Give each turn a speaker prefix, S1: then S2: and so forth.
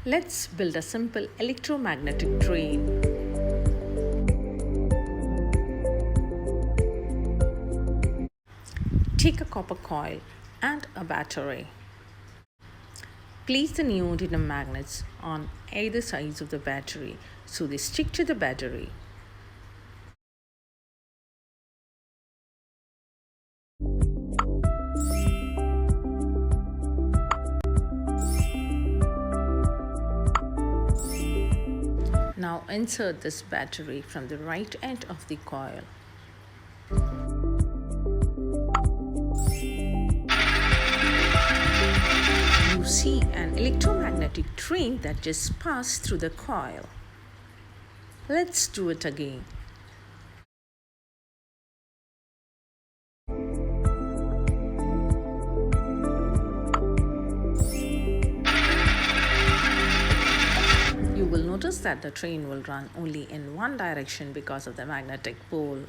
S1: Let's build a simple electromagnetic train. Take a copper coil and a battery. Place the neodymium magnets on either sides of the battery so they stick to the battery. Now insert this battery from the right end of the coil. You see an electromagnetic train that just passed through the coil. Let's do it again. You will notice that the train will run only in one direction because of the magnetic pole.